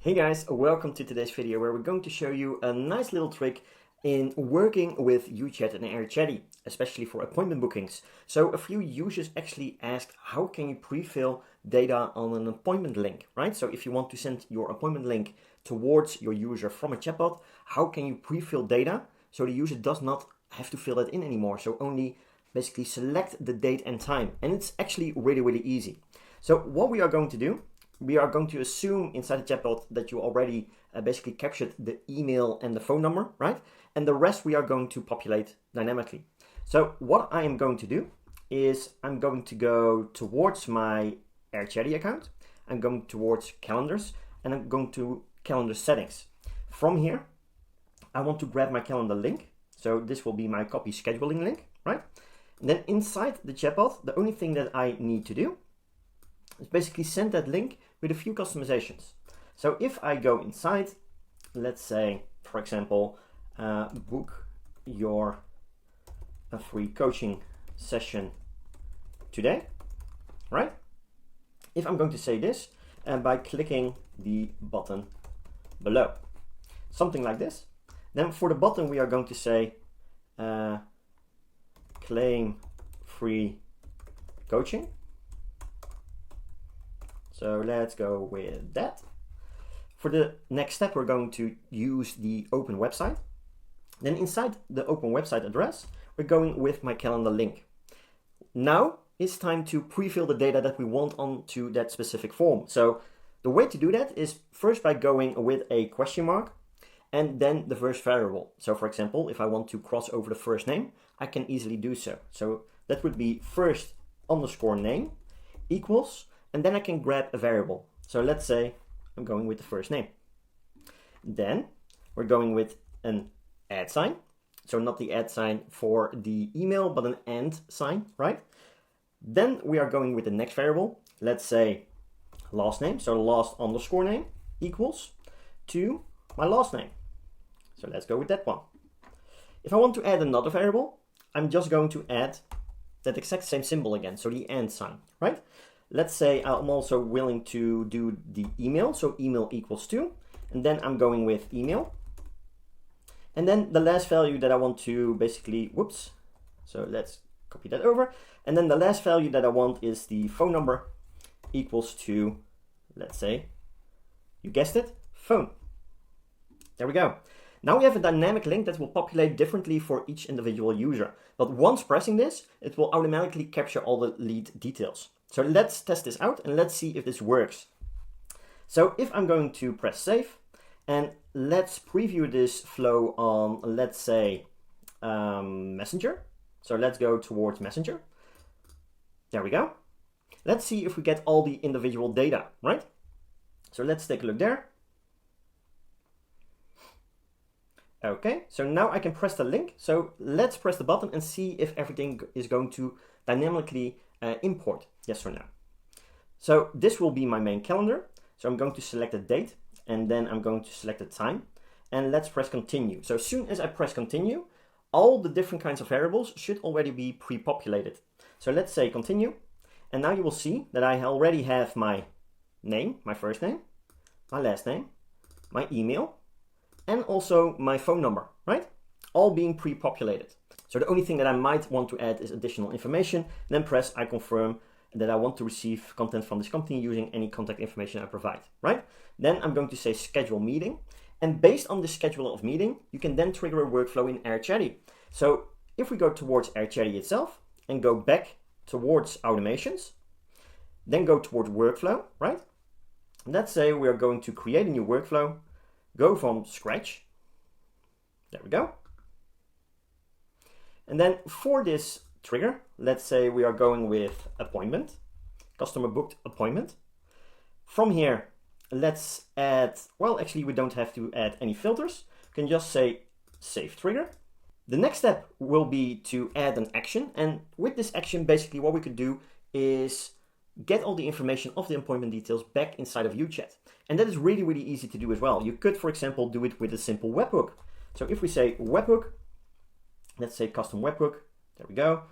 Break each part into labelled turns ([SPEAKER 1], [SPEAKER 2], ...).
[SPEAKER 1] Hey guys, welcome to today's video where we're going to show you a nice little trick in working with UChat and Airchatty, especially for appointment bookings. So a few users actually asked, how can you pre-fill data on an appointment link, right? So if you want to send your appointment link towards your user from a chatbot, how can you pre-fill data so the user does not have to fill it in anymore? So only basically select the date and time. And it's actually really easy. So what we are going to do, we are going to assume inside the chatbot that you already basically captured the email and the phone number, right? And the rest we are going to populate dynamically. So what I am going to do is I'm going to go towards my Airchatty account. I'm going towards calendars and I'm going to calendar settings. From here, I want to grab my calendar link. So this will be my copy scheduling link, right? And then inside the chatbot, the only thing that I need to do is basically send that link with a few customizations. So if I go inside, let's say, for example, book your free coaching session today, right? If I'm going to say this, by clicking the button below, something like this, then for the button we are going to say claim free coaching. So let's go with that. For the next step, we're going to use the open website. Then inside the open website address, we're going with my calendar link. Now it's time to pre-fill the data that we want onto that specific form. So the way to do that is first by going with a question mark and then the first variable. So for example, if I want to cross over the first name, I can easily do so. So that would be first underscore name equals, and then I can grab a variable. So let's say I'm going with the first name. Then we're going with an @ sign. So not the @ sign for the email, but an and sign, right? Then we are going with the next variable. Let's say last name. So last underscore name equals to my last name. So let's go with that one. If I want to add another variable, I'm just going to add that exact same symbol again. So the and sign, right? Let's say I'm also willing to do the email, so email equals to, and then I'm going with email. And then the last value that I want to basically, so let's copy that over. And then the last value that I want is the phone number equals to, let's say, you guessed it, phone. There we go. Now we have a dynamic link that will populate differently for each individual user. But once pressing this, it will automatically capture all the lead details. So let's test this out and let's see if this works. So if I'm going to press save and let's preview this flow on, let's say, Messenger. So let's go towards Messenger. There we go. Let's see if we get all the individual data, right? So let's take a look there. Okay, so now I can press the link. So let's press the button and see if everything is going to dynamically import, yes or no. So this will be my main calendar. So I'm going to select the date and then I'm going to select the time and let's press continue. So as soon as I press continue, all the different kinds of variables should already be pre-populated. So let's say continue. And now you will see that I already have my name, my first name, my last name, my email, and also my phone number, right? All being pre-populated. So the only thing that I might want to add is additional information, then press I confirm that I want to receive content from this company using any contact information I provide, right? Then I'm going to say schedule meeting. And based on the schedule of meeting, you can then trigger a workflow in Airchatty. So if we go towards Airchatty itself and go back towards automations, then go towards workflow, right? Let's say we are going to create a new workflow, go from scratch. There we go. And then for this trigger, let's say we are going with appointment, customer booked appointment. From here, let's add, well, actually we don't have to add any filters. You can just say save trigger. The next step will be to add an action. And with this action, basically what we could do is get all the information of the appointment details back inside of UChat. And that is really easy to do as well. You could, for example, do it with a simple webhook. So if we say webhook, let's say custom webhook, there we go.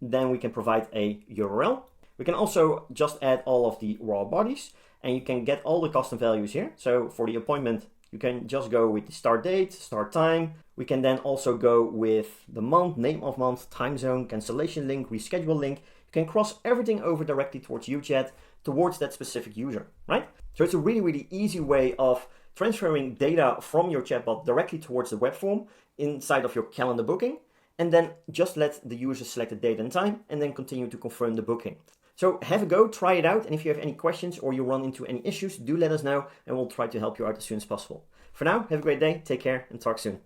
[SPEAKER 1] Then we can provide a URL. We can also just add all of the raw bodies. and you can get all the custom values here. So for the appointment, you can just go with the start date, start time. We can then also go with the month, name of month, time zone, cancellation link, reschedule link. You can cross everything over directly towards UChat, towards that specific user, right? So it's a really, really easy way of transferring data from your chatbot directly towards the web form inside of your calendar booking, and then just let the user select the date and time, and then continue to confirm the booking. So have a go, try it out, and if you have any questions or you run into any issues, do let us know, and we'll try to help you out as soon as possible. For now, have a great day, take care, and talk soon.